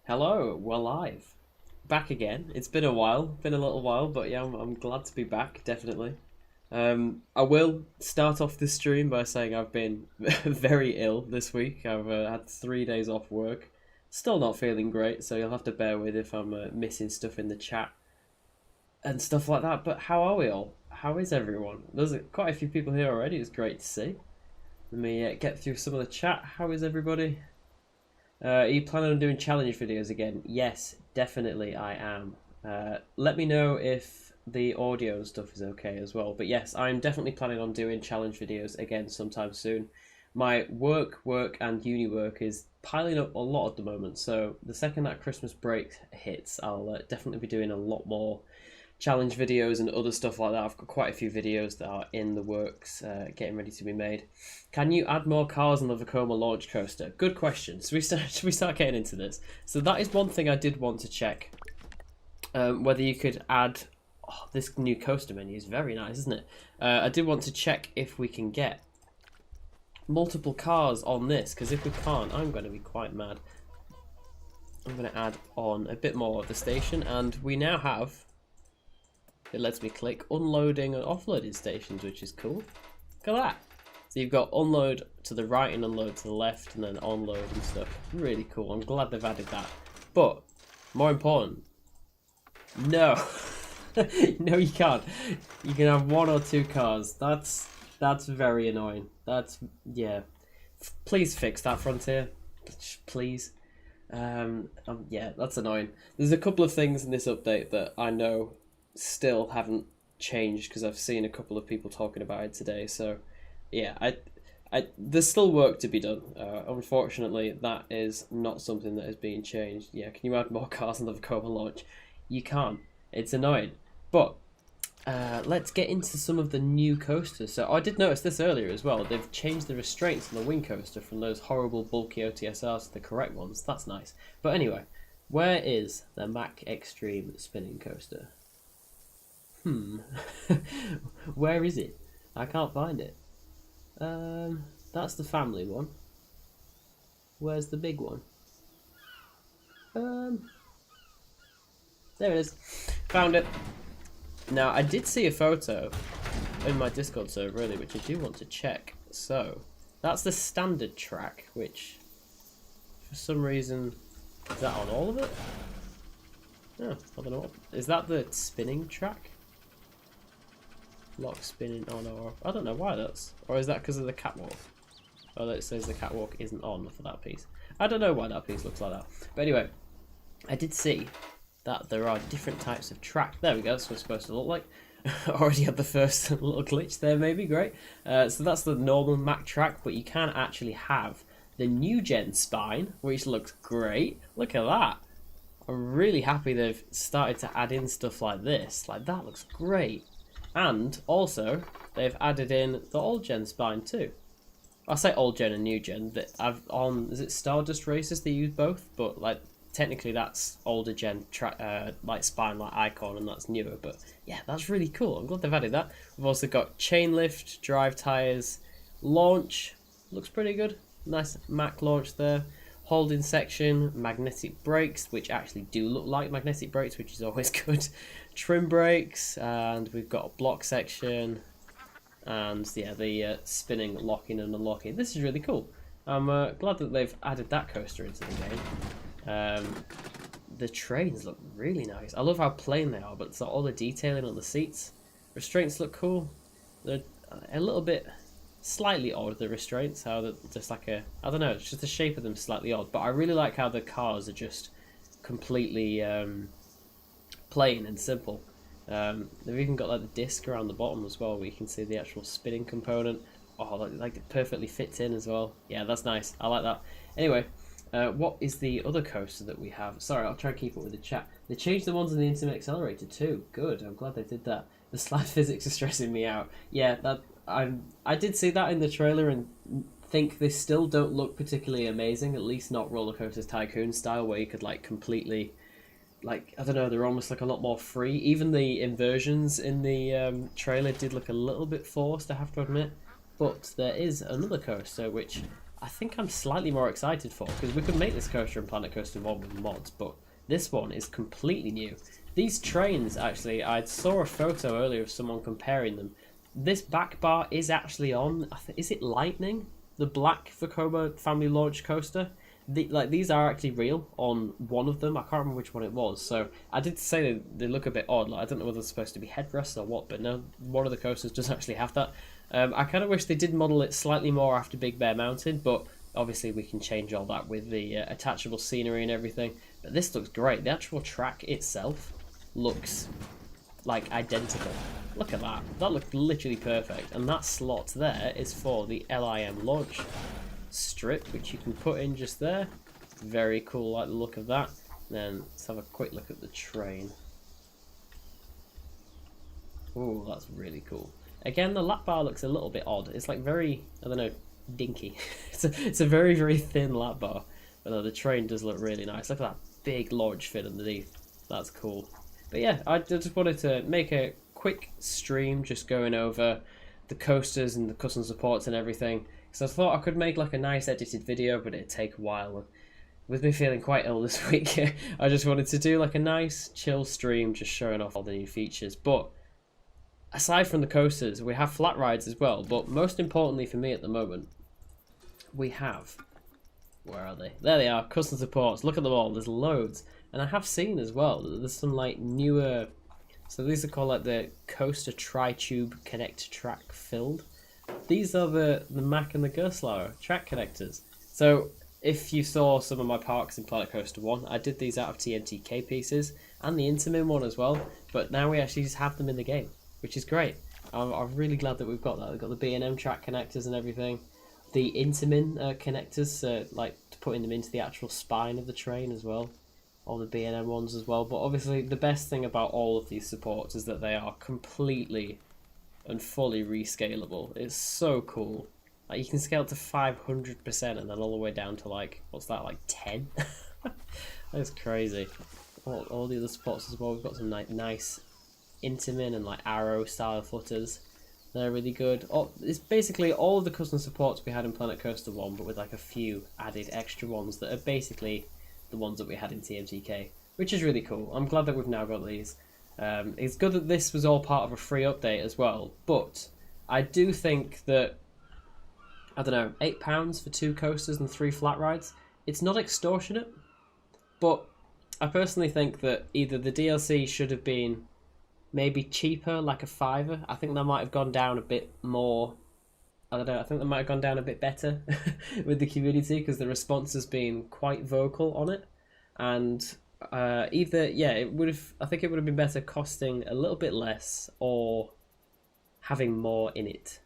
Hello, we're live. Back again. It's been a while, been a little while, but yeah, I'm glad to be back, definitely. I will start off this stream by saying I've been very ill this week. I've had 3 days off work. Still not feeling great, so you'll have to bear with if I'm missing stuff in the chat and stuff like that. But how are we all? How is everyone? There's quite a few people here already. It's great to see. Let me get through some of the chat. How is everybody? Are you planning on doing challenge videos again? Yes, definitely I am. Let me know if the audio and stuff is okay as well. But yes, I'm definitely planning on doing challenge videos again sometime soon. My work, and uni work is piling up a lot at the moment. So the second that Christmas break hits, I'll definitely be doing a lot more challenge videos and other stuff like that. I've got quite a few videos that are in the works, getting ready to be made. Can you add more cars on the Vekoma launch coaster? Good question. So should we start getting into this? So that is one thing I did want to check. Whether you could add... Oh, this new coaster menu is very nice, isn't it? I did want to check if we can get multiple cars on this, because if we can't, I'm going to be quite mad. I'm going to add on a bit more of the station, and we now have... It lets me click unloading and offloading stations, which is cool. Look at that. So you've got unload to the right and unload to the left, and then onload and stuff. Really cool. I'm glad they've added that. But more important, no, no, you can't. You can have one or two cars. That's very annoying. Yeah. Please fix that, Frontier. Please. Yeah, that's annoying. There's a couple of things in this update that I know still haven't changed because I've seen a couple of people talking about it today. So yeah, there's still work to be done. Unfortunately, that is not something that is being changed. Yeah, can you add more cars on the Vekoma launch? You can't. It's annoying. But let's get into some of the new coasters. So I did notice this earlier as well. They've changed the restraints on the wing coaster from those horrible bulky OTSRs to the correct ones. That's nice. But anyway, where is the Mack Extreme spinning coaster? Where is it? I can't find it. That's the family one. Where's the big one? There it is. Found it. Now, I did see a photo in my Discord server earlier, which I do want to check. So, that's the standard track, which, for some reason, is that on all of it? No, I don't know. Is that the spinning track? Lock spinning on or off. I don't know why that's... Or is that because of the catwalk? Oh, it says the catwalk isn't on for that piece. I don't know why that piece looks like that. But anyway, I did see that there are different types of track. There we go, that's what it's supposed to look like. Already had the first little glitch there, maybe, great. So that's the normal Mack track, but you can actually have the new gen spine, which looks great. Look at that. I'm really happy they've started to add in stuff like this. Like, that looks great. And also, they've added in the old gen spine too. I say old gen and new gen. That I've on is it Stardust Races they use both, but like technically that's older gen like spine like Icon, and that's newer. But yeah, that's really cool. I'm glad they've added that. We've also got chain lift, drive tires, launch looks pretty good. Nice Mack launch there. Holding section, magnetic brakes, which actually do look like magnetic brakes, which is always good. Trim brakes, and we've got a block section, and yeah, the spinning, locking and unlocking. This is really cool. I'm glad that they've added that coaster into the game. The trains look really nice. I love how plain they are, but it's all the detailing on the seats. Restraints look cool. They're a little bit... slightly odd, the restraints, how they're just like a, I don't know, it's just the shape of them slightly odd, but I really like how the cars are just completely plain and simple. They've even got like the disc around the bottom as well, where you can see the actual spinning component. Oh, like it perfectly fits in as well. Yeah, that's nice. I like that. Anyway, what is the other coaster that we have? Sorry, I'll try and keep up with the chat. They changed the ones in the Intimate Accelerator too. Good, I'm glad they did that. The slide physics are stressing me out. Yeah, that I did see that in the trailer and think they still don't look particularly amazing, at least not Roller Coaster Tycoon style, where you could like completely, like, I don't know, they're almost like a lot more free. Even the inversions in the trailer did look a little bit forced, I have to admit. But there is another coaster which I think I'm slightly more excited for, because we could make this coaster in Planet Coaster 1 with mods, but this one is completely new. These trains, actually, I saw a photo earlier of someone comparing them. This back bar is actually on, is it Lightning? The black Vekoma family launch coaster? These are actually real on one of them. I can't remember which one it was. So I did say they look a bit odd. Like, I don't know whether they're supposed to be headrests or what, but no, one of the coasters does actually have that. I kind of wish they did model it slightly more after Big Bear Mountain, but obviously we can change all that with the attachable scenery and everything. But this looks great. The actual track itself looks like identical. Look at that. That looked literally perfect. And that slot there is for the LIM launch strip, which you can put in just there. Very cool, like the look of that. Then let's have a quick look at the train. Ooh, that's really cool. Again, the lap bar looks a little bit odd. It's like very, I don't know, dinky. it's a very, very thin lap bar. But no, the train does look really nice. Look at that big launch fin underneath. That's cool. But yeah, I just wanted to make a quick stream just going over the coasters and the custom supports and everything. So I thought I could make like a nice edited video, but it'd take a while. With me feeling quite ill this week, I just wanted to do like a nice chill stream just showing off all the new features. But aside from the coasters, we have flat rides as well. But most importantly for me at the moment, we have, where are they? There they are, custom supports. Look at them all, there's loads. And I have seen as well that there's some like newer, so these are called like the Coaster Tri-Tube Connect Track Filled. These are the Mack and the Gerstlauer track connectors. So if you saw some of my parks in Planet Coaster 1, I did these out of TMTK pieces and the Intamin one as well. But now we actually just have them in the game, which is great. I'm really glad that we've got that. We've got the B&M track connectors and everything. The Intamin connectors, like putting them into the actual spine of the train as well. All the B&M ones as well. But obviously the best thing about all of these supports is that they are completely and fully rescalable. It's so cool. Like, you can scale to 500% and then all the way down to like, what's that, like 10? That's crazy. All the other supports as well. We've got some nice Intamin and like Arrow style footers. They're really good. It's basically all of the custom supports we had in Planet Coaster 1, but with like a few added extra ones that are basically the ones that we had in TMTK, which is really cool. I'm glad that we've now got these. It's good that this was all part of a free update as well, but I do think that, I don't know, £8 for 2 coasters and 3 flat rides, it's not extortionate, but I personally think that either the DLC should have been maybe cheaper, like a £5. I think that might have gone down a bit more. I don't know, I think that might have gone down a bit better with the community, because the response has been quite vocal on it. And either, yeah, I think it would have been better costing a little bit less or having more in it.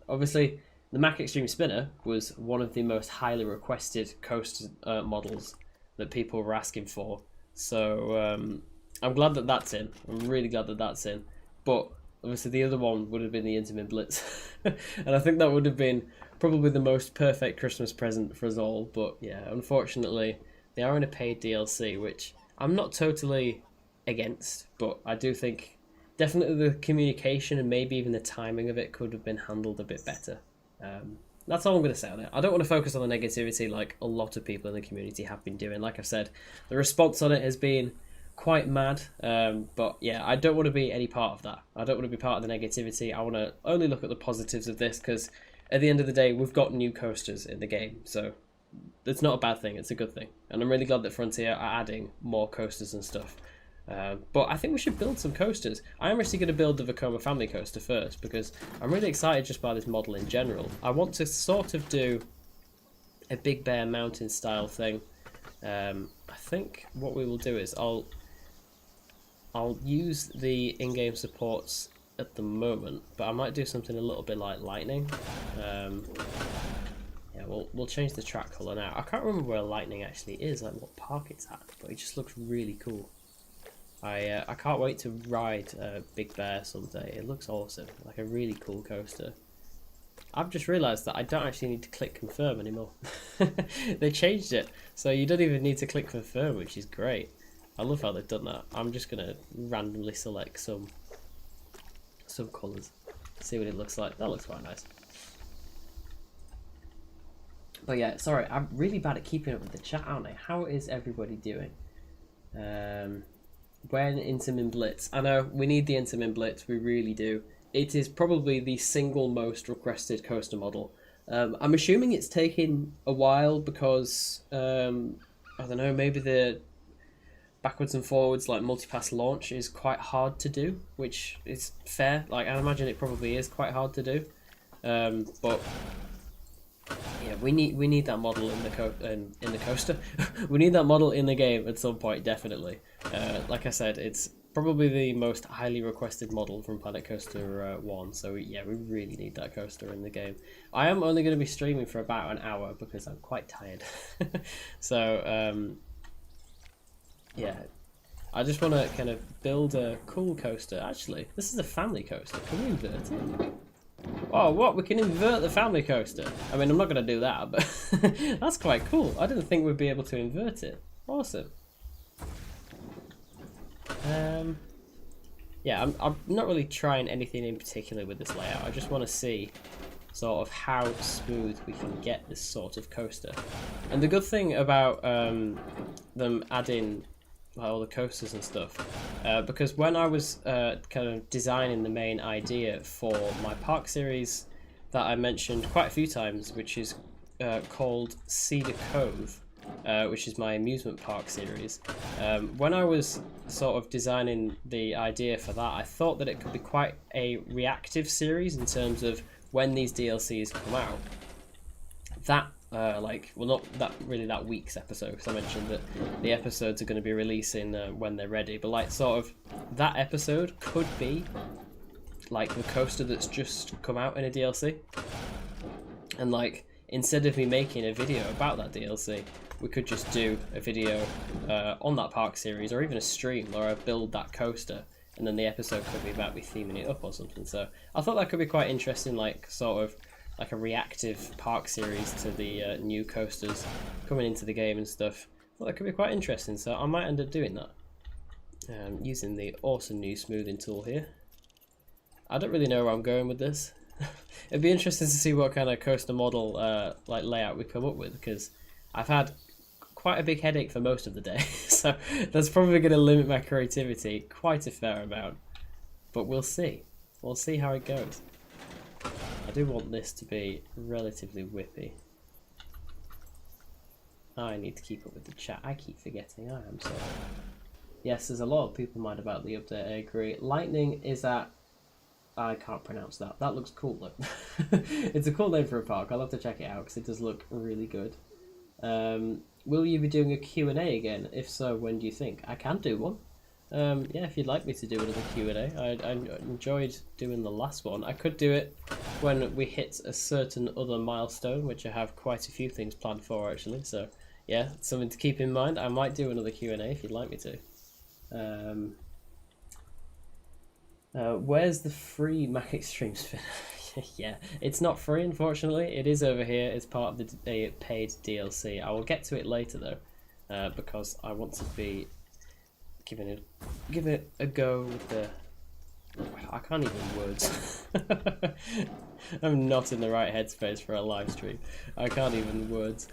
Obviously, the Mack Extreme Spinner was one of the most highly requested coaster models that people were asking for. So I'm glad that that's in. I'm really glad that that's in. But obviously the other one would have been the Intamin Blitz. And I think that would have been probably the most perfect Christmas present for us all. But yeah, unfortunately, they are in a paid DLC, which I'm not totally against. But I do think definitely the communication and maybe even the timing of it could have been handled a bit better. That's all I'm going to say on it. I don't want to focus on the negativity like a lot of people in the community have been doing. Like I've said, the response on it has been quite mad, but yeah, I don't want to be any part of that. I don't want to be part of the negativity. I want to only look at the positives of this, because at the end of the day, we've got new coasters in the game, so it's not a bad thing, it's a good thing. And I'm really glad that Frontier are adding more coasters and stuff. But I think we should build some coasters. I am actually going to build the Vekoma family coaster first, because I'm really excited just by this model in general. I want to sort of do a Big Bear Mountain style thing. I think what we will do is I'll use the in-game supports at the moment, but I might do something a little bit like Lightning. Yeah, we'll change the track colour now. I can't remember where Lightning actually is, like what park it's at, but it just looks really cool. I can't wait to ride Big Bear someday. It looks awesome, like a really cool coaster. I've just realised that I don't actually need to click confirm anymore. They changed it, so you don't even need to click confirm, which is great. I love how they've done that. I'm just going to randomly select some colours, see what it looks like. That looks quite nice. But yeah, sorry, I'm really bad at keeping up with the chat, aren't I? How is everybody doing? When Intamin Blitz? I know, we need the Intamin Blitz, we really do. It is probably the single most requested coaster model. I'm assuming it's taking a while because, I don't know, maybe the backwards and forwards, like multipass launch, is quite hard to do, which is fair. Like, I imagine it probably is quite hard to do. But yeah, we need that model in the coaster. We need that model in the game at some point, definitely. Like I said, it's probably the most highly requested model from Planet Coaster 1. So yeah, we really need that coaster in the game. I am only going to be streaming for about an hour because I'm quite tired. So yeah, I just want to kind of build a cool coaster. Actually, this is a family coaster. Can we invert it? Oh, what? We can invert the family coaster. I mean, I'm not going to do that, but that's quite cool. I didn't think we'd be able to invert it. Awesome. Yeah, I'm not really trying anything in particular with this layout. I just want to see sort of how smooth we can get this sort of coaster. And the good thing about them adding all the coasters and stuff, because when I was kind of designing the main idea for my park series that I mentioned quite a few times, which is called Cedar Cove, which is my amusement park series. When I was sort of designing the idea for that, I thought that it could be quite a reactive series in terms of when these DLCs come out. That not that really that week's episode, because I mentioned that the episodes are going to be releasing when they're ready, but like sort of that episode could be like the coaster that's just come out in a DLC, and like instead of me making a video about that DLC, we could just do a video on that park series, or even a stream where I build that coaster, and then the episode could be about me theming it up or something. So I thought that could be quite interesting, like sort of like a reactive park series to the new coasters coming into the game and stuff. Well, that could be quite interesting, so I might end up doing that. Using the awesome new smoothing tool here. I don't really know where I'm going with this. It'd be interesting to see what kind of coaster model like layout we come up with, because I've had quite a big headache for most of the day, so that's probably going to limit my creativity quite a fair amount. But we'll see. We'll see how it goes. I do want this to be relatively whippy. I need to keep up with the chat. I keep forgetting. I am sorry. Yes, there's a lot of people mad about the update. I agree. Lightning is at... I can't pronounce that. That looks cool though. It's a cool name for a park. I'll have to check it out because it does look really good. Will you be doing a Q&A again? If so, when do you think? I can do one. Yeah, if you'd like me to do another Q&A. I enjoyed doing the last one. I could do it when we hit a certain other milestone, which I have quite a few things planned for actually. So yeah, something to keep in mind. I might do another Q&A if you'd like me to. Where's the free Mac Extreme spin? Yeah, it's not free, unfortunately. It is over here. It's part of the paid DLC. I will get to it later though, because I want to be giving it a go with the... I can't even words. I'm not in the right headspace for a live stream. I can't even words.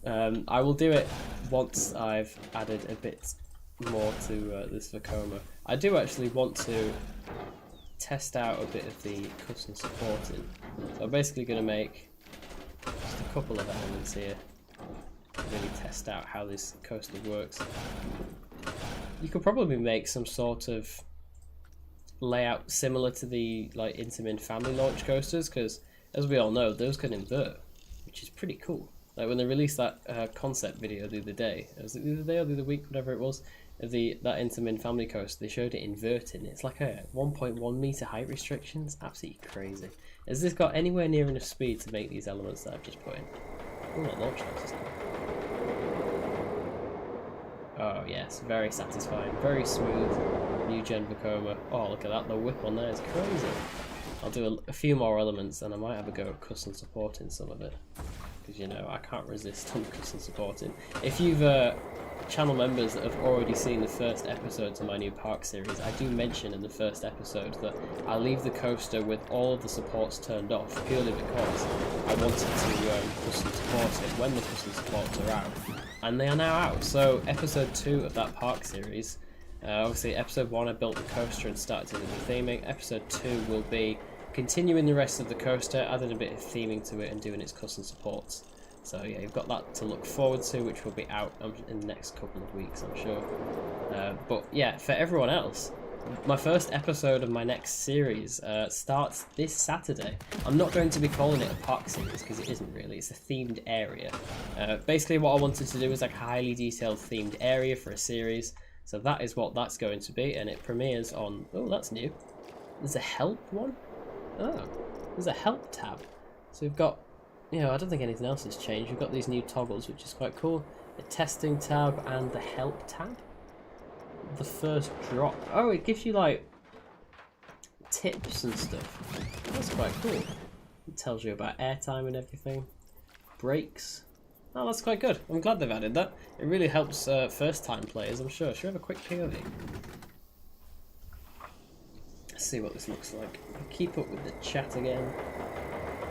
I will do it once I've added a bit more to this Vekoma. I do actually want to test out a bit of the custom supporting. So I'm basically going to make just a couple of elements here to really test out how this coaster works. You could probably make some sort of layout similar to the like Intamin family launch coasters, because as we all know, those can invert, which is pretty cool. Like when they released that concept video the other day, was it the other day or the other week, whatever it was, of that Intamin family coaster, they showed it inverting. It's like a 1.1 meter height restrictions. Absolutely crazy. Has this got anywhere near enough speed to make these elements that I've just put in? Oh, that launch coaster's cool. Oh yes, very satisfying, very smooth, new gen Vekoma. Oh look at that, the whip on there is crazy. I'll do a few more elements and I might have a go at custom supporting some of it, because you know I can't resist on custom supporting. If you've channel members that have already seen the first episodes of my new park series, I do mention in the first episode that I leave the coaster with all of the supports turned off purely because I wanted to custom support enforce it when the custom supports are out, and they are now out. So episode 2 of that park series, obviously episode 1 I built the coaster and started to do the theming. Episode 2 will be continuing the rest of the coaster, adding a bit of theming to it and doing its custom supports. So yeah, you've got that to look forward to, which will be out in the next couple of weeks, I'm sure. But yeah, for everyone else, my first episode of my next series starts this Saturday. I'm not going to be calling it a park series because it isn't really. It's a themed area. Basically what I wanted to do is like a highly detailed themed area for a series. So that is what that's going to be, and it premieres on... Oh, that's new. There's a help one? Oh, there's a help tab. So we've got... You know, I don't think anything else has changed. We've got these new toggles, which is quite cool. The testing tab and the help tab. The first drop. Oh, it gives you like tips and stuff. That's quite cool. It tells you about airtime and everything. Brakes. Oh, that's quite good. I'm glad they've added that. It really helps first-time players, I'm sure. Should we have a quick POV? Let's see what this looks like. Keep up with the chat again.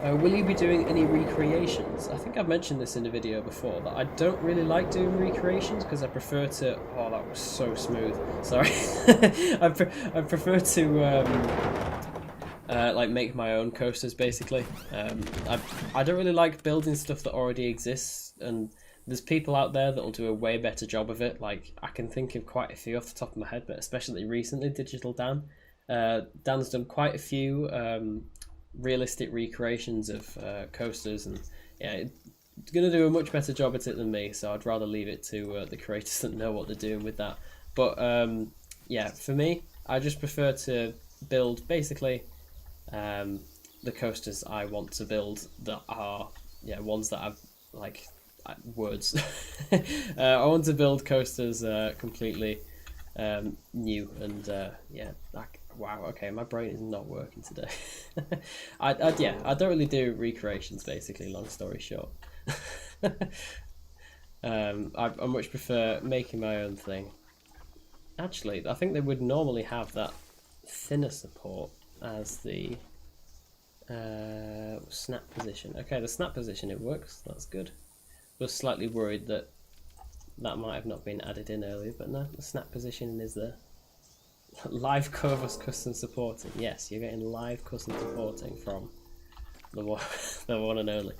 Will you be doing any recreations? I think I've mentioned this in a video before, that I don't really like doing recreations because I prefer to... Oh, that was so smooth. Sorry. I prefer to like make my own coasters, basically. I don't really like building stuff that already exists, and there's people out there that will do a way better job of it. Like, I can think of quite a few off the top of my head, but especially recently, Digital Dan. Dan's done quite a few... realistic recreations of coasters, and yeah, it's going to do a much better job at it than me, so I'd rather leave it to the creators that know what they're doing with that. But yeah, for me, I just prefer to build basically the coasters I want to build that are ones that I've like words. I want to build coasters completely new and yeah, wow, okay, my brain is not working today. I don't really do recreations, basically, long story short. I much prefer making my own thing. Actually, I think they would normally have that thinner support as the snap position. Okay, the snap position, it works, that's good. I was slightly worried that might have not been added in earlier, but no, the snap positioning is there. Live CORVUS custom supporting. Yes, you're getting live custom supporting from the one and only.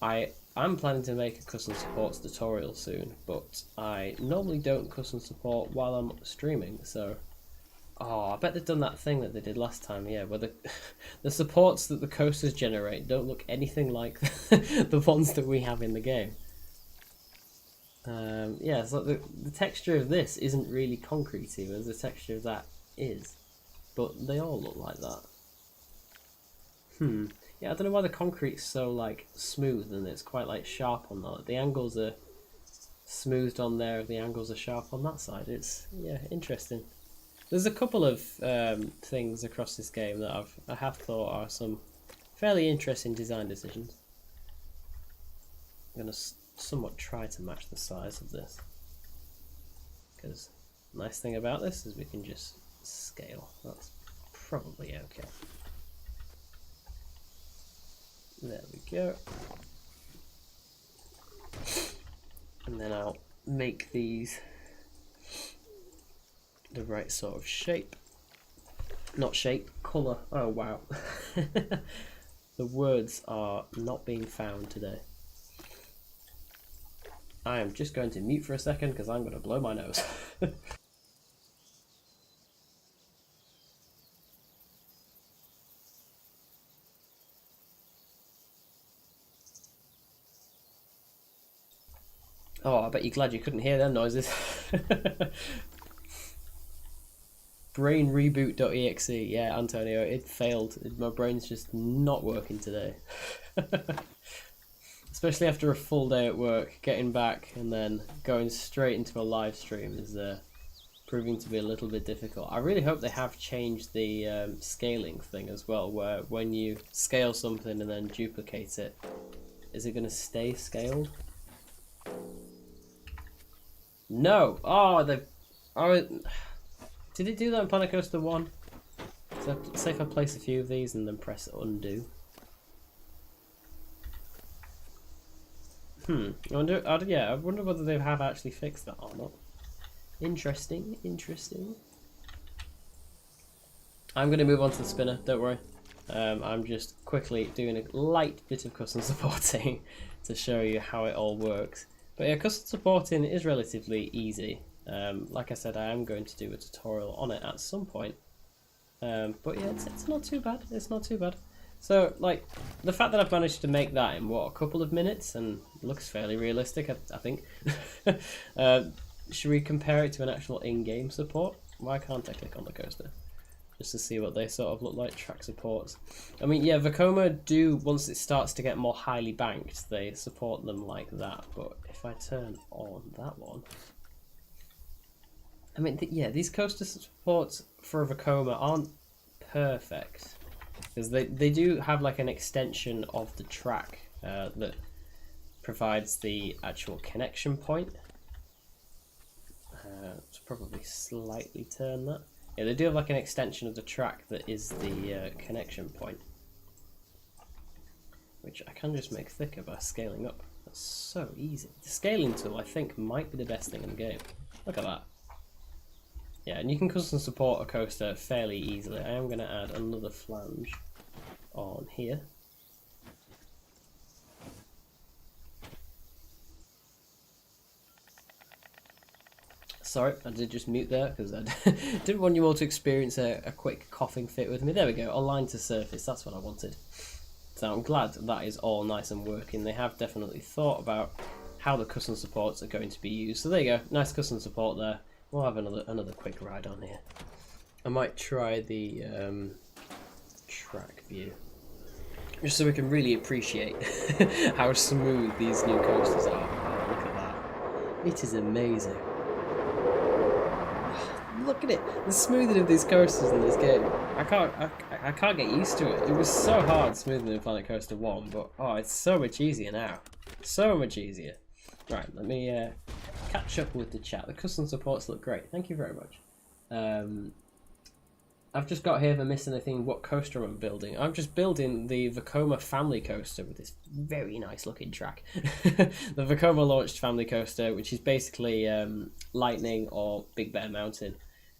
I'm planning to make a custom supports tutorial soon, but I normally don't custom support while I'm streaming, so... Oh, I bet they've done that thing that they did last time, yeah, where the supports that the coasters generate don't look anything like the ones that we have in the game. Yeah, so the texture of this isn't really concretey, whereas the texture of that is. But they all look like that. Yeah, I don't know why the concrete's so, like, smooth and it's quite, like, sharp on that. The angles are smoothed on there, the angles are sharp on that side. It's, yeah, interesting. There's a couple of things across this game that I have thought are some fairly interesting design decisions. I'm going to somewhat try to match the size of this, because the nice thing about this is we can just scale. That's probably okay. There we go. And then I'll make these the right sort of shape. Not shape, colour. Oh wow. The words are not being found today. I am just going to mute for a second because I'm going to blow my nose. Oh, I bet you're glad you couldn't hear them noises. Brainreboot.exe. Yeah, Antonio, it failed. My brain's just not working today. Especially after a full day at work, getting back and then going straight into a live stream is proving to be a little bit difficult. I really hope they have changed the scaling thing as well, where when you scale something and then duplicate it, is it going to stay scaled? No! Oh, did it do that in Planet Coaster 1? So say if I place a few of these and then press undo. I wonder whether they have actually fixed that or not. Interesting, interesting. I'm going to move on to the spinner, don't worry. I'm just quickly doing a light bit of custom supporting to show you how it all works. But yeah, custom supporting is relatively easy. Like I said, I am going to do a tutorial on it at some point. But yeah, it's not too bad. It's not too bad. So, like, the fact that I've managed to make that in, what, a couple of minutes, and it looks fairly realistic, I think. Should we compare it to an actual in-game support? Why can't I click on the coaster? Just to see what they sort of look like, track supports. I mean, yeah, Vekoma do, once it starts to get more highly banked, they support them like that. But if I turn on that one... I mean, yeah, these coaster supports for Vekoma aren't perfect. Because they do have like an extension of the track that provides the actual connection point. Let's probably slightly turn that. Yeah, they do have like an extension of the track that is the connection point, which I can just make thicker by scaling up. That's so easy. The scaling tool, I think, might be the best thing in the game. Look at that. Yeah, and you can custom support a coaster fairly easily. I am going to add another flange on here. Sorry, I did just mute there because I didn't want you all to experience a quick coughing fit with me. There we go, align to surface, that's what I wanted. So I'm glad that is all nice and working. They have definitely thought about how the custom supports are going to be used. So there you go, nice custom support there. We'll have another quick ride on here. I might try the track view, just so we can really appreciate how smooth these new coasters are. Oh, look at that. It is amazing. Look at it, the smoothing of these coasters in this game. I can't get used to it. It was so hard smoothing in Planet Coaster 1, but oh, it's so much easier now. So much easier. Right, let me catch up with the chat. The custom supports look great. Thank you very much. I've just got here for missing anything. What coaster I'm building? I'm just building the Vekoma family coaster with this very nice looking track. The Vekoma launched family coaster, which is basically Lightning or Big Bear Mountain.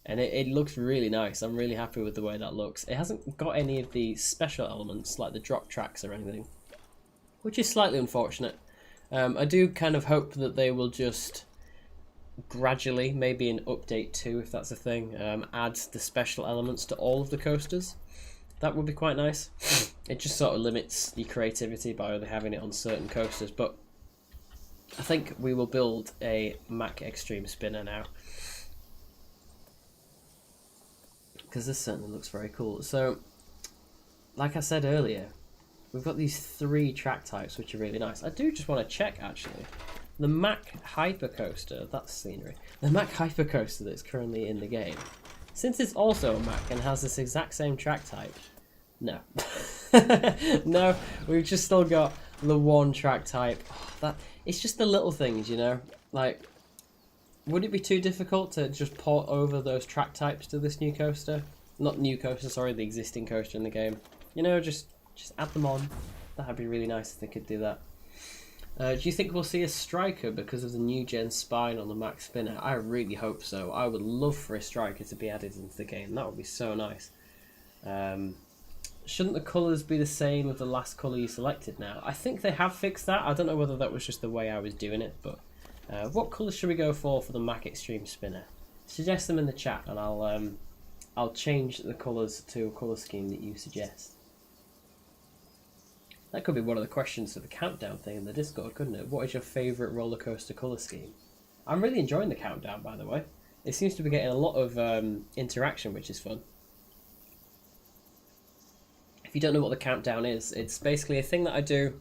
And it looks really nice. I'm really happy with the way that looks. It hasn't got any of the special elements like the drop tracks or anything, which is slightly unfortunate. I do kind of hope that they will just gradually, maybe in update 2 if that's a thing, add the special elements to all of the coasters. That would be quite nice. It just sort of limits your creativity by only having it on certain coasters, but I think we will build a Mack Extreme Spinner now, because this certainly looks very cool. So, like I said earlier, we've got these 3 track types which are really nice. I do just want to check actually. The Mack Hypercoaster, that's scenery. The Mack Hypercoaster that's currently in the game, since it's also a Mack and has this exact same track type, no. No, we've just still got the one track type. Oh, it's just the little things, you know? Like, would it be too difficult to just port over those track types to this new coaster? Not new coaster, sorry, the existing coaster in the game. You know, just add them on. That'd be really nice if they could do that. Do you think we'll see a striker because of the new gen spine on the Mack Spinner? I really hope so. I would love for a striker to be added into the game. That would be so nice. Shouldn't the colours be the same of the last colour you selected now? I think they have fixed that. I don't know whether that was just the way I was doing it, but what colours should we go for the Mack Extreme Spinner? Suggest them in the chat and I'll change the colours to a colour scheme that you suggest. That could be one of the questions for the countdown thing in the Discord, couldn't it? What is your favourite roller coaster colour scheme? I'm really enjoying the countdown, by the way. It seems to be getting a lot of interaction, which is fun. If you don't know what the countdown is, it's basically a thing that I do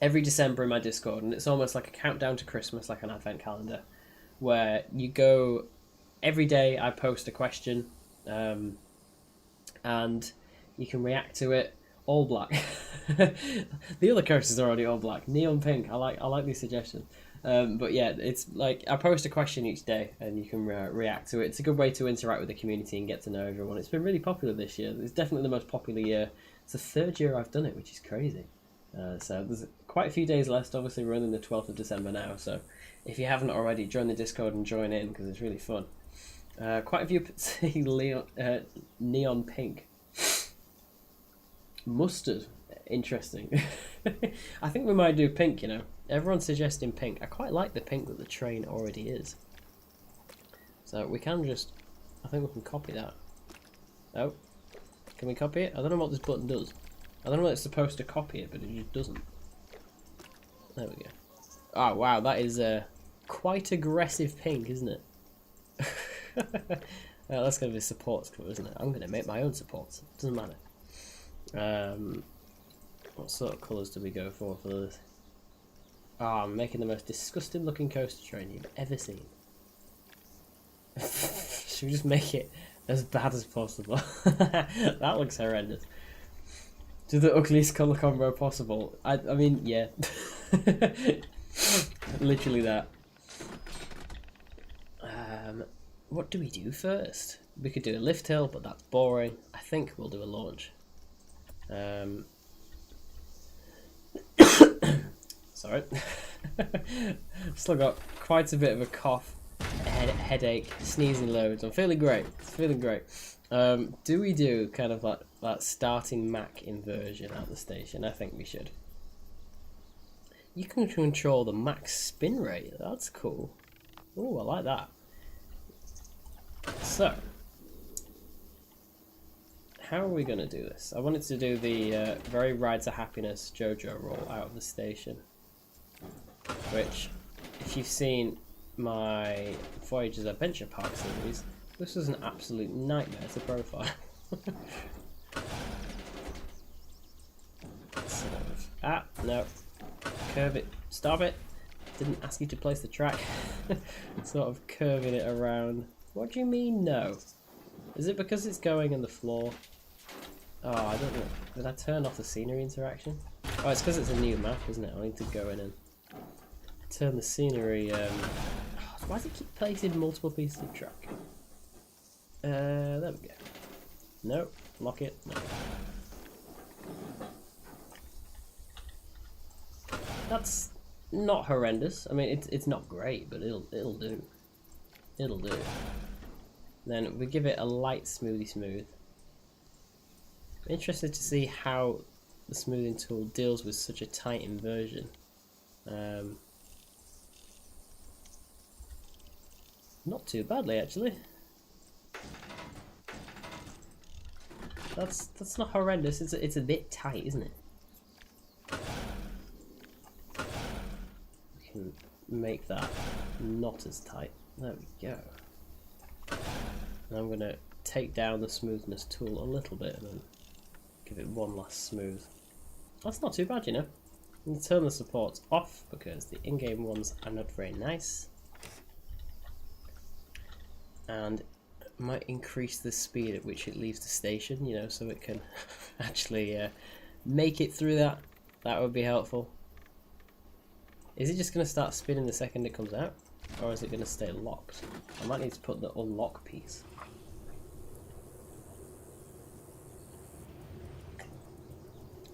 every December in my Discord, and it's almost like a countdown to Christmas, like an advent calendar, where you go, every day I post a question, and you can react to it. All black. The other coasters are already all black. Neon pink. I like these suggestions. But yeah, it's like I post a question each day, and you can react to it. It's a good way to interact with the community and get to know everyone. It's been really popular this year. It's definitely the most popular year. It's the 3rd year I've done it, which is crazy. So there's quite a few days left. Obviously, we're running the 12th of December now, so if you haven't already, join the Discord and join in because it's really fun. Quite a few say neon pink. Mustard. Interesting. I think we might do pink, you know. Everyone's suggesting pink. I quite like the pink that the train already is. So we can just... I think we can copy that. Oh. Can we copy it? I don't know what this button does. I don't know what it's supposed to copy it, but it just doesn't. There we go. Oh, wow. That is quite aggressive pink, isn't it? Well, that's going to be supports colour, isn't it? I'm going to make my own supports. It doesn't matter. What sort of colours do we go for this? Oh, I'm making the most disgusting looking coaster train you've ever seen. Should we just make it as bad as possible? That looks horrendous. Do the ugliest colour combo possible. I mean, yeah. Literally that. What do we do first? We could do a lift hill, but that's boring. I think we'll do a launch. Sorry. Still got quite a bit of a cough, headache, sneezing loads. I'm feeling great. Feeling great. Do we do kind of like that starting Mac inversion at the station? I think we should. You can control the max spin rate. That's cool. Oh, I like that. So, how are we going to do this? I wanted to do the very Ride to Happiness JoJo roll out of the station. Which, if you've seen my Voyager's Adventure Park series, this was an absolute nightmare to profile. Sort of. No. Curve it. Stop it. Didn't ask you to place the track. Sort of curving it around. What do you mean, no? Is it because it's going in the floor? Oh, I don't know. Did I turn off the scenery interaction? Oh, it's because it's a new map, isn't it? I need to go in and turn the scenery. Why does it keep placing multiple pieces of track? There we go. No, lock it. No. That's not horrendous. I mean, it's not great, but it'll do. It'll do. Then we give it a light smooth. Interested to see how the smoothing tool deals with such a tight inversion. Not too badly, actually. That's not horrendous. It's a bit tight, isn't it? We can make that not as tight. There we go. And I'm gonna take down the smoothness tool a little bit and then give it one last smooth. That's not too bad, you know. I'm gonna turn the supports off because the in-game ones are not very nice. And might increase the speed at which it leaves the station, you know, so it can actually make it through that. That would be helpful. Is it just going to start spinning the second it comes out? Or is it going to stay locked? I might need to put the unlock piece.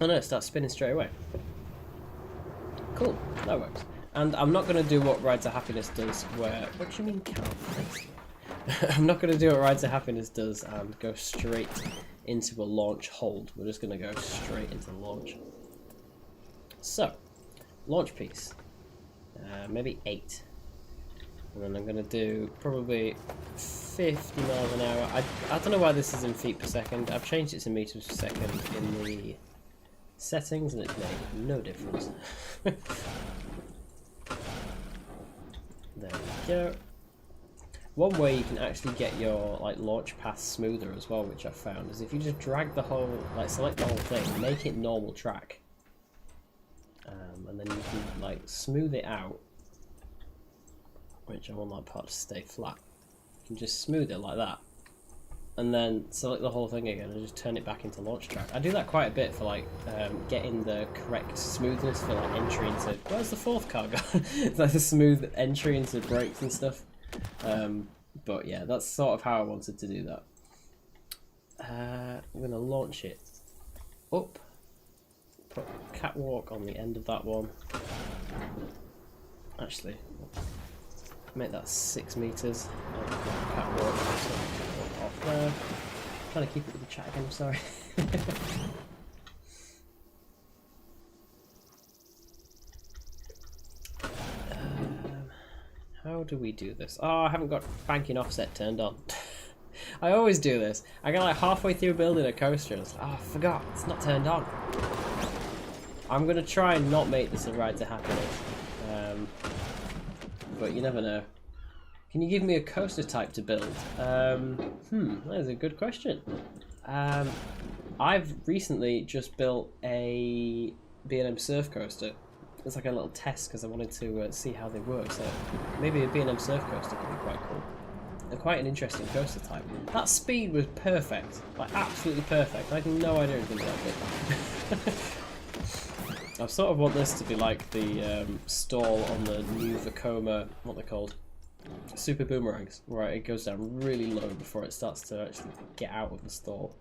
Oh no, it starts spinning straight away. Cool, that works. And I'm not going to do what Ride to Happiness does where... What do you mean can't place? I'm not going to do what Ride to Happiness does and go straight into a launch hold. We're just going to go straight into launch. So, launch piece. Maybe 8. And then I'm going to do probably 50 miles an hour. I don't know why this is in feet per second. I've changed it to meters per second in the settings and it's made no difference. There we go. One way you can actually get your launch path smoother as well, which I've found, is if you just drag the whole, select the whole thing, make it normal track, and then you can smooth it out, which I want that part to stay flat. You can just smooth it like that, and then select the whole thing again and just turn it back into launch track. I do that quite a bit for getting the correct smoothness for entry into. Where's the fourth car gone? It's the smooth entry into brakes and stuff. But yeah, that's sort of how I wanted to do that. I'm going to launch it up, put catwalk on the end of that one. Actually, make that 6 meters. Catwalk off there. Trying to keep it with the chat again, I'm sorry. How do we do this? Oh, I haven't got banking offset turned on. I always do this. I get like halfway through building a coaster and it's like, oh, I forgot, it's not turned on. I'm going to try and not make this a ride to happiness. But you never know. Can you give me a coaster type to build? That is a good question. I've recently just built a B&M surf coaster. It's like a little test because I wanted to see how they work. So maybe a B&M surf coaster could be quite cool. They're quite an interesting coaster type. That speed was perfect, like absolutely perfect. I had no idea anything about it. I sort of want this to be like the stall on the new Vekoma, what they're called, Super Boomerangs, where it goes down really low before it starts to actually get out of the stall.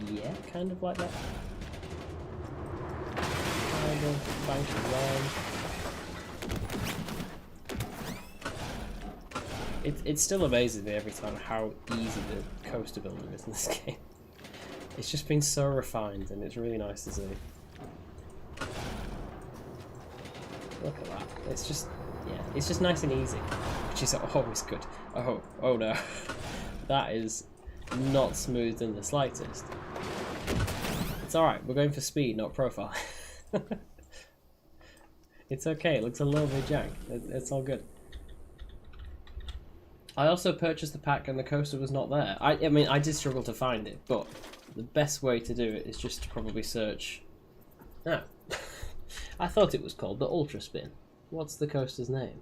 Yeah, kind of like that. Kind of bank around. It still amazes me every time how easy the coaster building is in this game. It's just been so refined and it's really nice to see. Look at that. It's just, yeah, it's just nice and easy, which is always good. Oh no. That is not smooth in the slightest. It's alright, we're going for speed, not profile. It's okay, it looks a little bit jank. It's all good. I also purchased the pack and the coaster was not there. I mean, I did struggle to find it, but the best way to do it is just to probably search... Oh. I thought it was called the Ultra Spin. What's the coaster's name?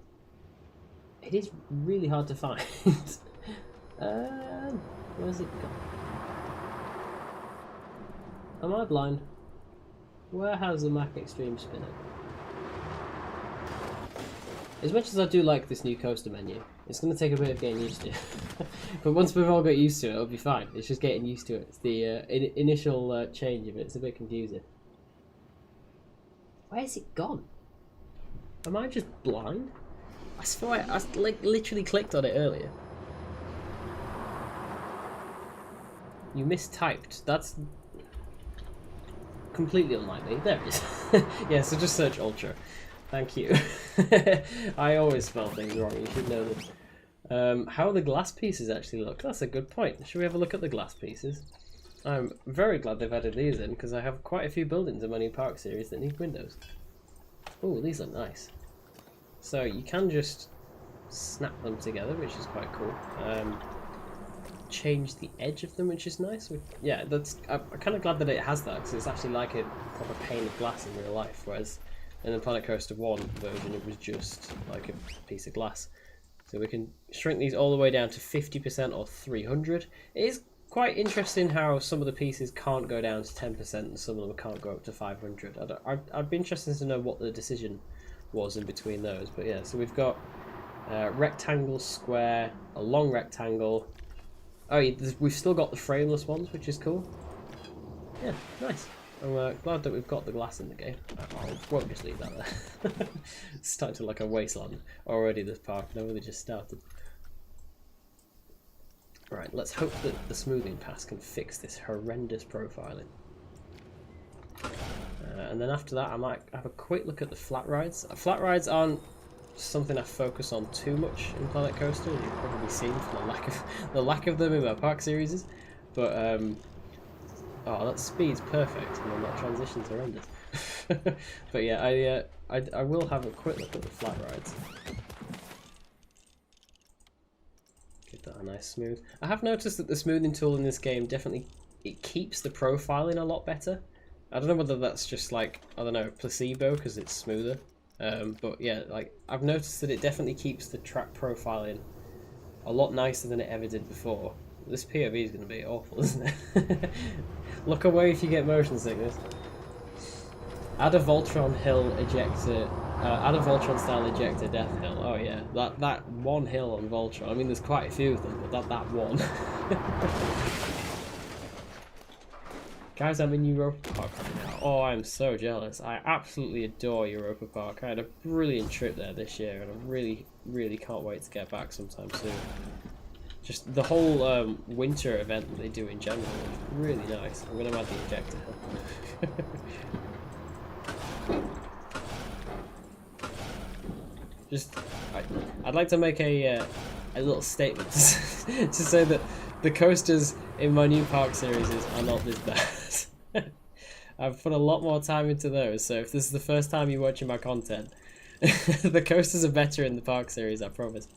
It is really hard to find. Where's it gone? Am I blind? Where has the Mac Extreme Spinner? As much as I do like this new coaster menu, it's going to take a bit of getting used to. But once we've all got used to it, it'll be fine. It's just getting used to it. It's the initial change of it. It's a bit confusing. Where's it gone? Am I just blind? I swear I like literally clicked on it earlier. You mistyped. That's completely unlikely. There it is. Yeah, so just search Ultra. Thank you. I always spell things wrong, you should know this. How the glass pieces actually look. That's a good point. Should we have a look at the glass pieces? I'm very glad they've added these in, because I have quite a few buildings in my new park series that need windows. Oh, these look nice. So you can just snap them together, which is quite cool. Change the edge of them, which is nice. Yeah, I'm kind of glad that it has that, because it's actually like a proper pane of glass in real life, whereas in the Planet Coaster 1 version it was just like a piece of glass. So we can shrink these all the way down to 50% or 300. It is quite interesting how some of the pieces can't go down to 10% and some of them can't go up to 500. I'd be interested to know what the decision was in between those. But yeah, so we've got rectangle, square, a long rectangle. Oh, yeah, we've still got the frameless ones, which is cool. Yeah, nice. I'm glad that we've got the glass in the game. I won't just leave that there. It's starting to look like a wasteland already, this park. I've only just started. Right, let's hope that the smoothing pass can fix this horrendous profiling. And then after that, I might have a quick look at the flat rides. Flat rides aren't something I focus on too much in Planet Coaster. You've probably seen from the lack of them in my park series. But oh, that speed's perfect, and then that transition's horrendous. But yeah, I will have a quick look at the flat rides. Give that a nice smooth. I have noticed that the smoothing tool in this game definitely keeps the profiling a lot better. I don't know whether that's just like, I don't know, placebo because it's smoother. But yeah, like I've noticed that it definitely keeps the track profiling a lot nicer than it ever did before. This POV is going to be awful, isn't it? Look away if you get motion sickness. Add a Voltron Hill ejector Add a Voltron style ejector death hill. Oh yeah, that one hill on Voltron. I mean, there's quite a few of them, but that one. Guys, I'm in Europa Park right now. Oh, I'm so jealous. I absolutely adore Europa Park. I had a brilliant trip there this year, and I really, really can't wait to get back sometime soon. Just the whole winter event that they do in general is really nice. I'm going to add the ejector hill. Just, I'd like to make a little statement to say that the coasters in my new park series are not this bad. I've put a lot more time into those, so if this is the first time you're watching my content, the coasters are better in the park series, I promise.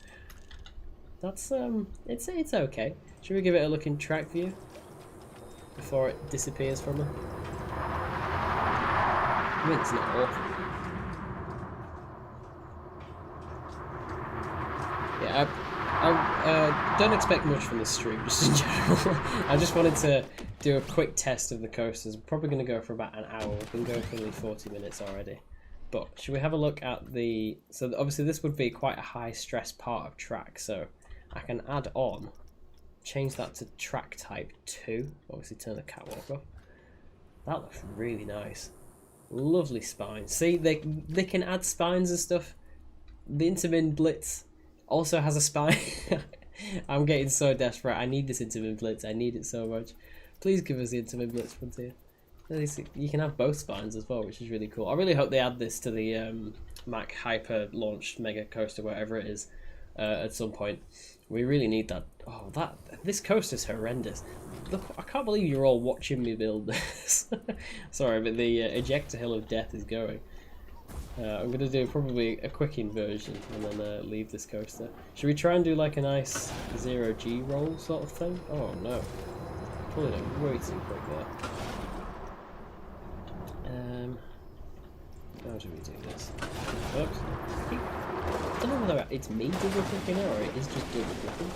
That's it's okay. Should we give it a look in track view before it disappears from her? I mean, it's not awful. Yeah, I don't expect much from this stream, just in general. I just wanted to do a quick test of the coasters. I'm probably going to go for about an hour. We've been going for nearly 40 minutes already. But should we have a look at the... So obviously this would be quite a high stress part of track, so I can add on, change that to track type 2. Obviously turn the catwalk off. That looks really nice. Lovely spines. See, they can add spines and stuff. The Intermin Blitz also has a spine. I'm getting so desperate. I need this Intermin Blitz. I need it so much. Please give us the Intermin Blitz Frontier. At least you can have both spines as well, which is really cool. I really hope they add this to the Mac Hyper launched Mega Coaster, whatever it is, at some point. We really need that. Oh, this coaster's horrendous. Look, I can't believe you're all watching me build this. Sorry, but the ejector hill of death is going. I'm going to do probably a quick inversion and then leave this coaster. Should we try and do like a nice 0G roll sort of thing? Oh no. Pulling it way too quick there. How do we do this? Oops. I don't know whether it's me double clicking or it is just double clicking.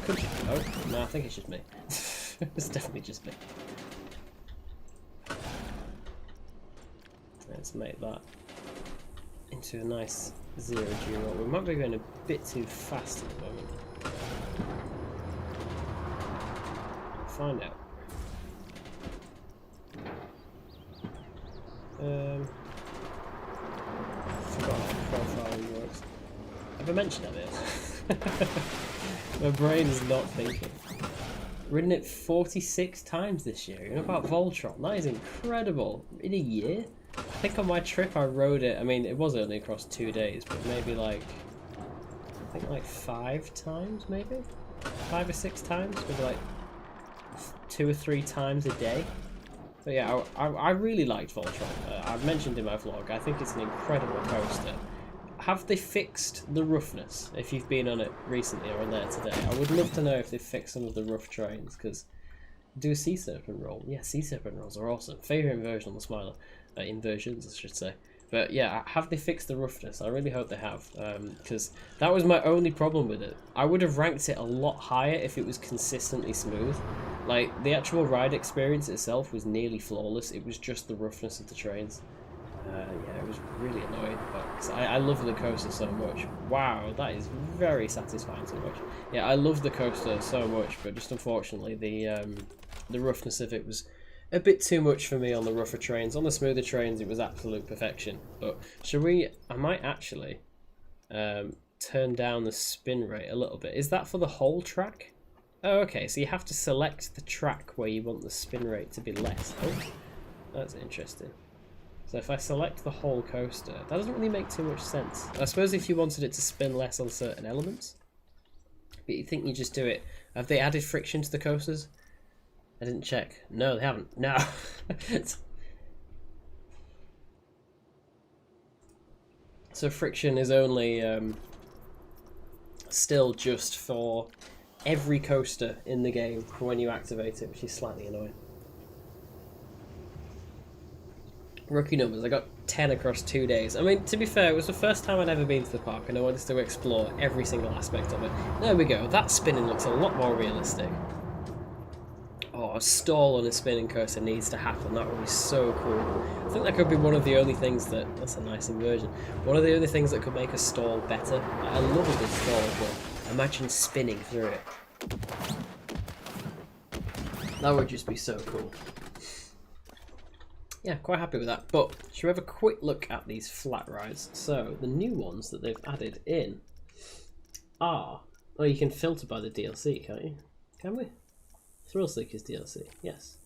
Could be. Oh, no, I think it's just me. It's definitely just me. Let's make that into a nice 0G roll. We might be going a bit too fast at the moment. Find out. Forgot how profiling works. Have I mentioned that? My brain is not thinking. Ridden it 46 times this year. You know about Voltron? That is incredible. In a year? I think on my trip I rode it, I mean it was only across 2 days, but maybe like, I think like 5 times maybe? 5 or 6 times? Maybe like 2 or 3 times a day. But yeah, I really liked Voltron. I've mentioned in my vlog, I think it's an incredible coaster. Have they fixed the roughness, if you've been on it recently or on there today? I would love to know if they've fixed some of the rough terrains, because do a Sea Serpent roll. Yeah, Sea Serpent rolls are awesome. Favourite inversion on the Smiler. Inversions, I should say. But yeah, have they fixed the roughness? I really hope they have, because that was my only problem with it. I would have ranked it a lot higher if it was consistently smooth. Like, the actual ride experience itself was nearly flawless. It was just the roughness of the trains. Yeah, it was really annoying, but I love the coaster so much. Wow, that is very satisfying to watch. Yeah, I love the coaster so much, but just unfortunately the roughness of it was a bit too much for me on the rougher trains. On the smoother trains, it was absolute perfection. But should we? I might actually turn down the spin rate a little bit. Is that for the whole track? Oh, okay. So you have to select the track where you want the spin rate to be less. Oh, that's interesting. So if I select the whole coaster, that doesn't really make too much sense. I suppose if you wanted it to spin less on certain elements, but you think you just do it. Have they added friction to the coasters? I didn't check. No, they haven't. No. So friction is only still just for every coaster in the game for when you activate it, which is slightly annoying. Rookie numbers, I got 10 across 2 days. I mean, to be fair, it was the first time I'd ever been to the park and I wanted to explore every single aspect of it. There we go, that spinning looks a lot more realistic. Oh, oh, a stall on a spinning coaster needs to happen. That would be so cool. I think that could be one of the only things that's a nice inversion. One of the only things that could make a stall better. I love a good stall, but imagine spinning through it. That would just be so cool. Yeah, quite happy with that. But should we have a quick look at these flat rides? So the new ones that they've added in are, well, you can filter by the DLC, can't you? Can we? Thrill Seekers DLC, yes.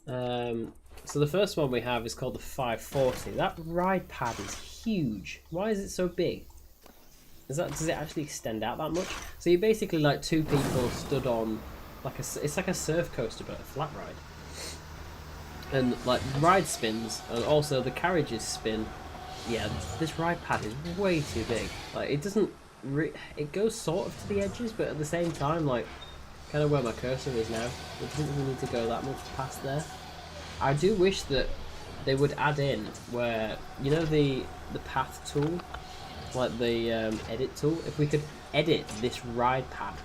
So the first one we have is called the 540. That ride pad is huge. Why is it so big? Does it actually extend out that much? So you're basically like two people stood on like it's like a surf coaster but a flat ride. And like ride spins and also the carriages spin. Yeah, this ride pad is way too big. Like it doesn't it goes sort of to the edges, but at the same time, like kind of where my cursor is now, it doesn't really need to go that much past there. I do wish that they would add in where, you know, the path tool, like the edit tool. If we could edit this ride pad,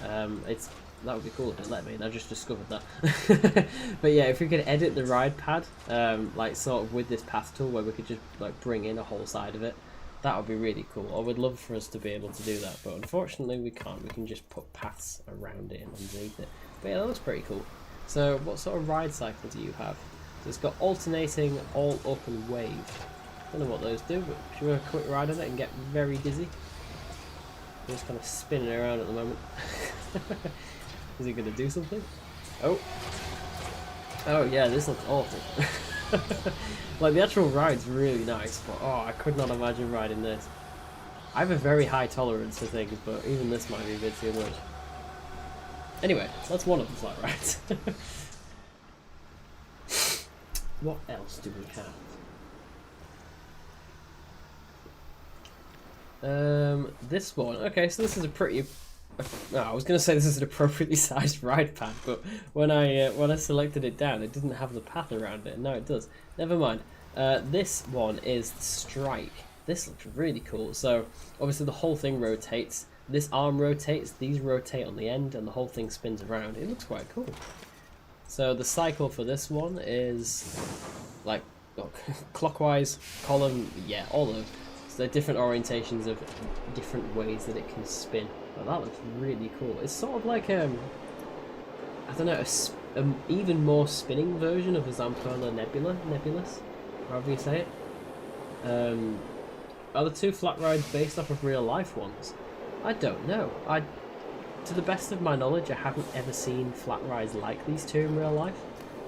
that would be cool if it let me. I just discovered that. But yeah, if we could edit the ride pad, like sort of with this path tool, where we could just like bring in a whole side of it, that would be really cool. I would love for us to be able to do that, but unfortunately we can't. We can just put paths around it and underneath it. But yeah, that looks pretty cool. So what sort of ride cycle do you have? So it's got alternating, all up and wave. Don't know what those do, but should we have a quick ride on it and get very dizzy? I'm just kind of spinning around at the moment. Is he going to do something? Oh yeah, this looks awful. Like the actual ride's really nice, but oh, I could not imagine riding this. I have a very high tolerance for things, but even this might be a bit too much. Anyway, that's one of the flat rides. What else do we have? This one. Okay, so this is a pretty. I was going to say this is an appropriately sized ride pad, but when I selected it down, it didn't have the path around it. Now it does. Never mind. This one is the Strike. This looks really cool. So obviously the whole thing rotates. This arm rotates. These rotate on the end, and the whole thing spins around. It looks quite cool. So the cycle for this one is like clockwise, column, yeah, all of them. So they're different orientations of different ways that it can spin. But that looks really cool. It's sort of like I don't know, an even more spinning version of the Zamperla Nebulous, however you say it. Are the two flat rides based off of real life ones? I don't know. To the best of my knowledge, I haven't ever seen flat rides like these two in real life,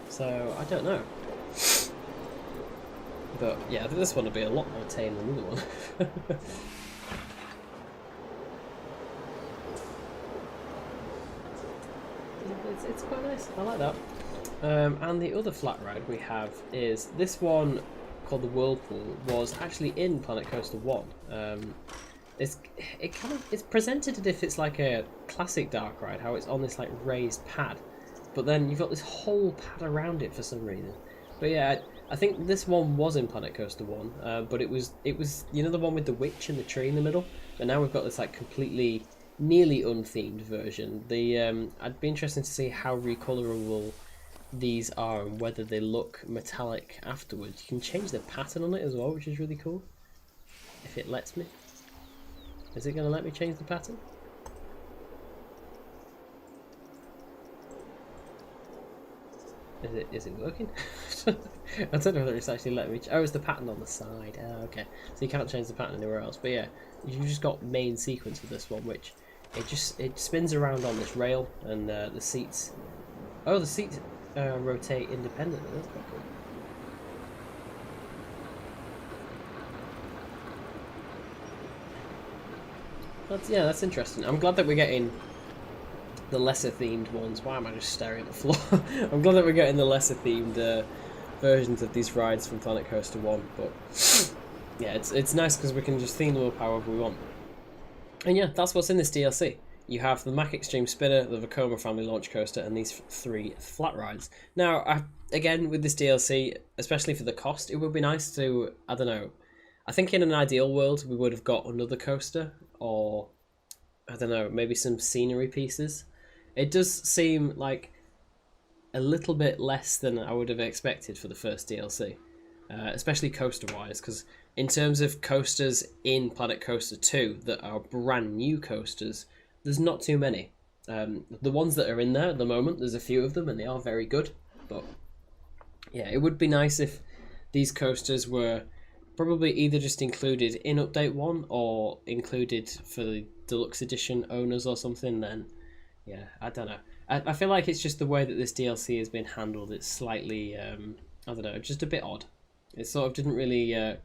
so I don't know. But yeah, I think this one will be a lot more tame than the other one. It's quite nice. I like that. And the other flat ride we have is this one called the Whirlpool. Was actually in Planet Coaster 1. It's presented as if it's like a classic dark ride, how it's on this like raised pad, but then you've got this whole pad around it for some reason. But yeah, I think this one was in Planet Coaster 1, but it was you know, the one with the witch and the tree in the middle. But now we've got this like completely nearly unthemed version. I'd be interested to see how recolorable these are and whether they look metallic afterwards. You can change the pattern on it as well, which is really cool. If it lets me. Is it going to let me change the pattern? Is it working? I don't know whether it's actually letting me. Oh, it's the pattern on the side. Oh, okay. So you can't change the pattern anywhere else. But yeah, you've just got main sequence with this one, which it spins around on this rail, and the seats. Oh, the seats rotate independently. That's quite cool. That's interesting. I'm glad that we're getting the lesser themed ones. Why am I just staring at the floor? I'm glad that we're getting the lesser themed versions of these rides from Planet Coaster 1. But yeah, it's nice because we can just theme them up however we want. And yeah, that's what's in this DLC. You have the Mack Extreme Spinner, the Vekoma Family Launch Coaster, and these 3 flat rides. Now, again, with this DLC, especially for the cost, it would be nice to, I don't know, I think in an ideal world we would have got another coaster, or I don't know, maybe some scenery pieces. It does seem like a little bit less than I would have expected for the first DLC, especially coaster-wise, because in terms of coasters in Planet Coaster 2 that are brand new coasters, there's not too many. The ones that are in there at the moment, there's a few of them, and they are very good. But yeah, it would be nice if these coasters were probably either just included in Update 1 or included for the Deluxe Edition owners or something. Then, yeah, I don't know. I feel like it's just the way that this DLC has been handled. It's slightly, I don't know, just a bit odd. It sort of didn't really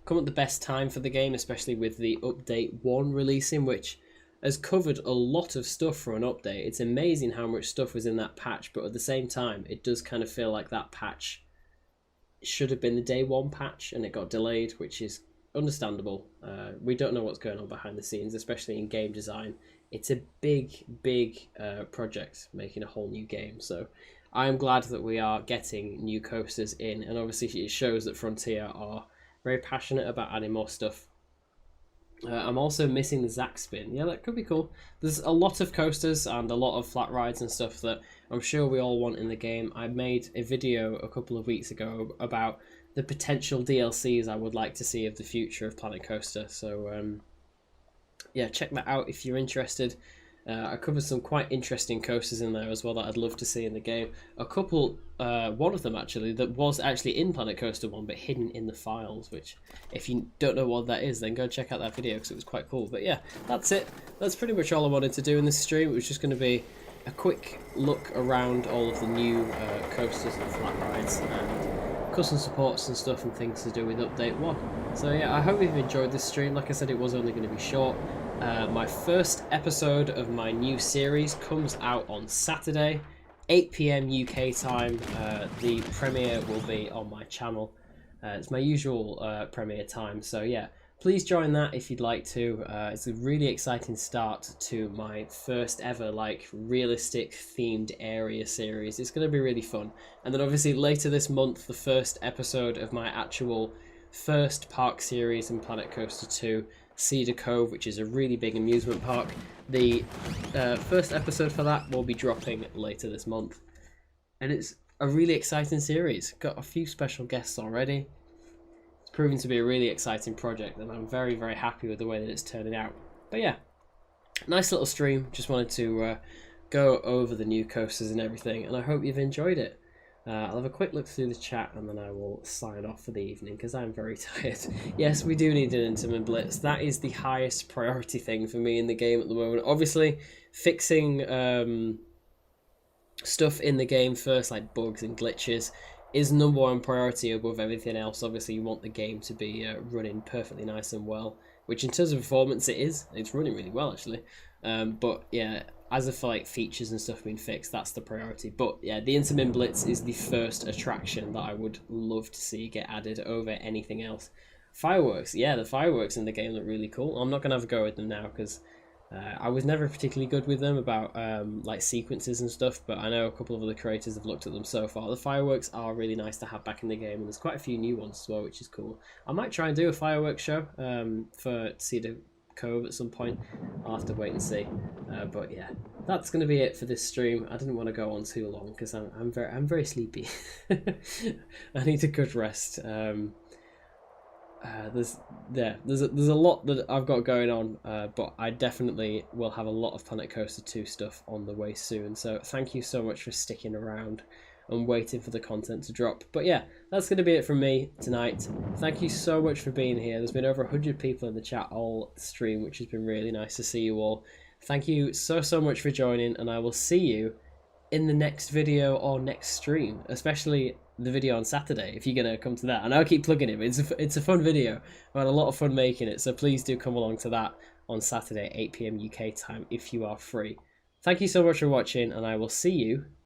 come at the best time for the game, especially with the Update 1 releasing, which has covered a lot of stuff for an update. It's amazing how much stuff was in that patch, but at the same time, it does kind of feel like that patch should have been the day one patch, and it got delayed, which is understandable. We don't know what's going on behind the scenes, especially in game design. It's a big project, making a whole new game, so I'm glad that we are getting new coasters in, and obviously it shows that Frontier are very passionate about adding more stuff. I'm also missing the Zack Spin. Yeah, that could be cool. There's a lot of coasters and a lot of flat rides and stuff that I'm sure we all want in the game. I made a video a couple of weeks ago about the potential DLCs I would like to see of the future of Planet Coaster. So yeah, check that out if you're interested. I covered some quite interesting coasters in there as well that I'd love to see in the game. A couple, one of them actually, that was actually in Planet Coaster 1 but hidden in the files, which if you don't know what that is, then go check out that video because it was quite cool. But yeah, that's it. That's pretty much all I wanted to do in this stream. It was just going to be a quick look around all of the new coasters and flat rides and custom supports and stuff and things to do with Update 1. So yeah, I hope you've enjoyed this stream. Like I said, it was only going to be short. My first episode of my new series comes out on Saturday, 8 PM UK time. The premiere will be on my channel. It's my usual premiere time, so yeah, please join that if you'd like to. It's a really exciting start to my first ever like realistic themed area series. It's going to be really fun. And then obviously later this month, the first episode of my actual first park series in Planet Coaster 2, Cedar Cove, which is a really big amusement park. The first episode for that will be dropping later this month. And it's a really exciting series. Got a few special guests already. It's proving to be a really exciting project, and I'm very, very happy with the way that it's turning out. But yeah, nice little stream. Just wanted to go over the new coasters and everything, and I hope you've enjoyed it. I'll have a quick look through the chat and then I will sign off for the evening because I'm very tired. Yes, we do need an Intamin Blitz. That is the highest priority thing for me in the game at the moment. Obviously, fixing stuff in the game first, like bugs and glitches, is number one priority above everything else. Obviously, you want the game to be running perfectly nice and well, which in terms of performance it is. It's running really well, actually. But yeah, as of like features and stuff being fixed, that's the priority. But yeah, the Intamin Blitz is the first attraction that I would love to see get added over anything else. Fireworks, yeah, the fireworks in the game look really cool. I'm not going to have a go with them now because I was never particularly good with them about like sequences and stuff, but I know a couple of other creators have looked at them so far. The fireworks are really nice to have back in the game, and there's quite a few new ones as well, which is cool. I might try and do a fireworks show for Cedar Cove at some point. I'll have to wait and see. But yeah, that's going to be it for this stream. I didn't want to go on too long because I'm very sleepy. I need a good rest. There's a lot that I've got going on, but I definitely will have a lot of Planet Coaster 2 stuff on the way soon. So thank you so much for sticking around and waiting for the content to drop. But yeah, that's going to be it from me tonight. Thank you so much for being here. There's been over 100 people in the chat all stream, which has been really nice to see you all. Thank you so much for joining, and I will see you in the next video or next stream, especially the video on Saturday if you're going to come to that. And I'll keep plugging it, but it's a fun video. I had a lot of fun making it, so please do come along to that on Saturday, 8 PM UK time if you are free. Thank you so much for watching, and I will see you